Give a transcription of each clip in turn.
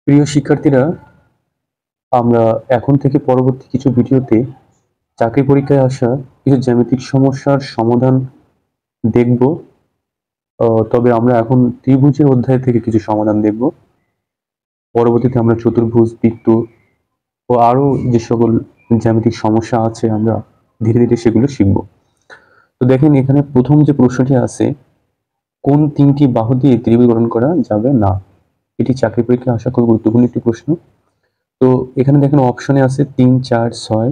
প্রিয় শিক্ষার্থীরা, আমরা এখন থেকে পরবর্তী কিছু ভিডিওতে চাকরি পরীক্ষায় আসা কিছু জ্যামিতিক সমস্যার সমাধান দেখব। তবে আমরা এখন ত্রিভুজের অধ্যায় থেকে কিছু সমাধান দেখব। পরবর্তীতে আমরা চতুর্ভুজ, বৃত্ত ও আরো যে সকল জ্যামিতিক সমস্যা আছে আমরা ধীরে ধীরে সেগুলো শিখব। তো দেখেন, এখানে প্রথম যে প্রশ্নটি আছে, কোন তিনটি বাহু দিয়ে ত্রিভুজ গঠন করা যাবে না? এটি চাকরি পরীক্ষায় আসা খুব গুরুত্বপূর্ণ একটি প্রশ্ন। তো এখানে দেখেন অপশনে আছে ৩, ৪, ৬,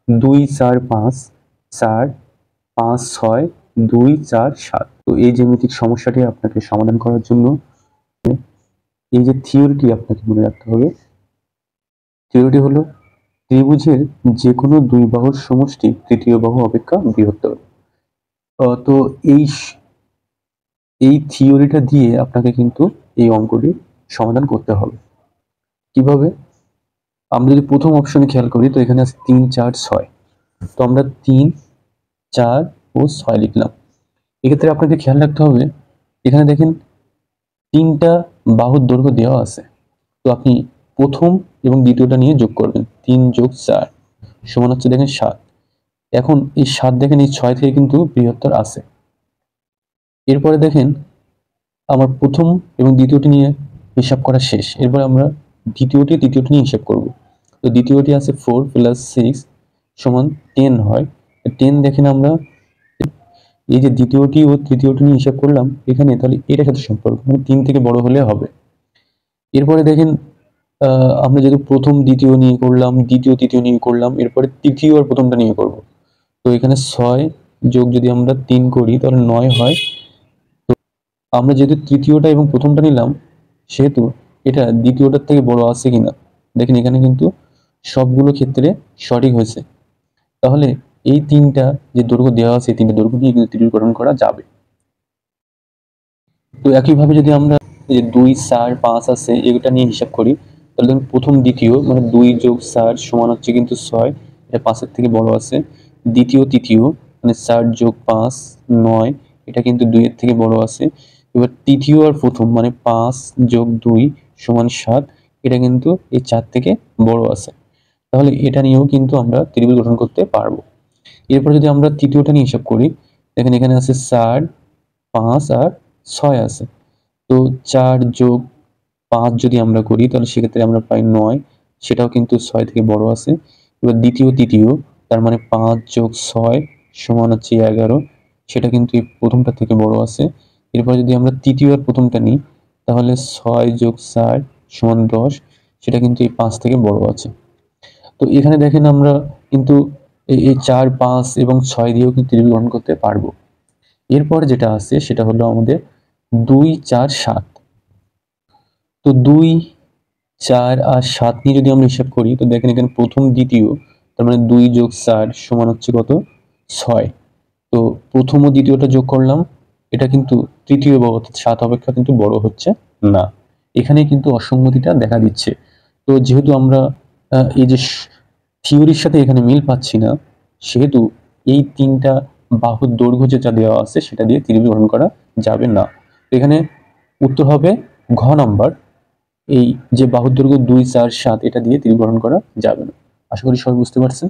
২, ৪, ৫, ৪, ৫, ৬, ২, ৪, ৭। তো এই জ্যামিতিক সমস্যাটি আপনাকে সমাধান করার জন্য এই যে থিওরিটি আপনাকে মনে রাখতে হবে। থিওরিটি হলো ত্রিভুজের যে কোনো দুই বাহুর সমষ্টি তৃতীয় বাহু অপেক্ষা বৃহত্তর। তো এই থিওরিটা দিয়ে আপনাকে কিন্তু এই অঙ্কটি সমাধান করতে হবে। কিভাবে? আমরা যদি প্রথম অপশনে খেয়াল করি, তো এখানে আছে ৩, ৪, ৬। তো আমরা ৩, ৪ ও ৬ লিখলাম। এক্ষেত্রে আপনাকে খেয়াল রাখতে হবে, এখানে দেখেন তিনটা বাহুর দৈর্ঘ্য দেওয়া আছে। তো আপনি প্রথম এবং দ্বিতীয়টা নিয়ে যোগ করবেন। ৩ যোগ ৪ সমান হচ্ছে দেখেন ৭। এখন এই ৭ দেখেন এই ৬ থেকে কিন্তু বৃহত্তর আছে। এরপরে দেখেন আমার প্রথম এবং দ্বিতীয়টি নিয়ে হিসাব করা শেষ। এরপরে আমরা দ্বিতীয়টি তৃতীয়টি নিয়ে হিসাব করব। তো দ্বিতীয়টি আছে 4 + 6 সমান 10 হয়। 10 দেখেন আমরা এই যে দ্বিতীয়টি ও তৃতীয়টি নিয়ে হিসাব করলাম এখানে, তাহলে এটার সাথে সম্পর্ক মানে ৩ থেকে বড় হলে হবে। এরপরে দেখেন আমরা যদি প্রথম দ্বিতীয় নিয়ে করলাম, দ্বিতীয় তৃতীয় নিয়ে করলাম, এরপরে তৃতীয় আর প্রথমটা নিয়ে করব। তো এখানে ৬ যোগ যদি আমরা ৩ করি তাহলে ৯ হয়। তো আমরা যেহেতু তৃতীয়টা এবং প্রথমটা নিলাম, সেহেতু এটা দ্বিতীয়টার থেকে বড় আছে কিনা দেখেন, এখানে কিন্তু সবগুলো ক্ষেত্রে সঠিক হয়েছে। তাহলে এই তিনটা যে দৈর্ঘ্য দেওয়া আছে, এই তিনটা দৈর্ঘ্য নিয়ে কিন্তু ত্রিভুজ গঠন করা যাবে। তো একইভাবে যদি আমরা এই যে ২, ৪, ৫ আছে এটা নিয়ে হিসাব করি, তাহলে দেখুন প্রথম দ্বিতীয় মানে ২ যোগ ৪ সমান হচ্ছে কিন্তু ৬, এটা ৫-এর থেকে বড় আছে। দ্বিতীয় তৃতীয় মানে ৪ যোগ ৫ ৯, এটা কিন্তু ২-এর থেকে বড় আছে। এবার তৃতীয় আর প্রথম মানে ৫ যোগ ২ সমান ৭, এটা কিন্তু এই ৪ থেকে বড় আছে। তাহলে এটা নিয়েও কিন্তু আমরা ত্রিভুজ গঠন করতে পারবো। এরপর যদি আমরা তৃতীয়টা নিয়ে হিসাব করি, দেখেন এখানে আছে ৪, ৫ আর ৬ আছে। তো ৪ যোগ ৫ যদি আমরা করি তাহলে সেক্ষেত্রে আমরা পাই ৯, সেটাও কিন্তু ৬ থেকে বড় আছে। এবার দ্বিতীয় তৃতীয় তার মানে ৫ যোগ ৬ সমান হচ্ছে ১১, সেটা কিন্তু এই প্রথমটা থেকে বড় আছে। এরপর যদি আমরা তৃতীয় আর প্রথমটা নিই তাহলে ৬ যোগ ৪ সমান ১০, সেটা কিন্তু এই ৫ থেকে বড় আছে। তো এখানে দেখেন আমরা কিন্তু এই ৪, ৫ এবং ৬ দিয়েও কিন্তু ত্রিভুজ গঠন করতে পারবো। এরপর যেটা আছে সেটা হলো আমাদের ২, ৪, ৭। তো ২, ৪ আর ৭ নিয়ে যদি আমরা হিসাব করি, তো দেখেন এখানে প্রথম দ্বিতীয় তার মানে ২ যোগ ৪ সমান হচ্ছে কত? ৬। তো প্রথম ও দ্বিতীয়টা যোগ করলাম, এটা কিন্তু তৃতীয় বাহু অর্থাৎ ৭ অপেক্ষা কিন্তু বড় হচ্ছে না। এখানে কিন্তু অসঙ্গতিটা দেখা দিচ্ছে। তো যেহেতু আমরা এই যে থিওরির সাথে এখানে মিল পাচ্ছি না, সেহেতু এই তিনটা বাহুর দৈর্ঘ্য যেটা দেওয়া আছে সেটা দিয়ে ত্রিভুজ গঠন করা যাবে না। তো এখানে উত্তর হবে ঘ নাম্বার, এই যে বাহুর দৈর্ঘ্য ২, ৪, ৭ এটা দিয়ে ত্রিভুজ গঠন করা যাবে না। আশা করি সবাই বুঝতে পারছেন।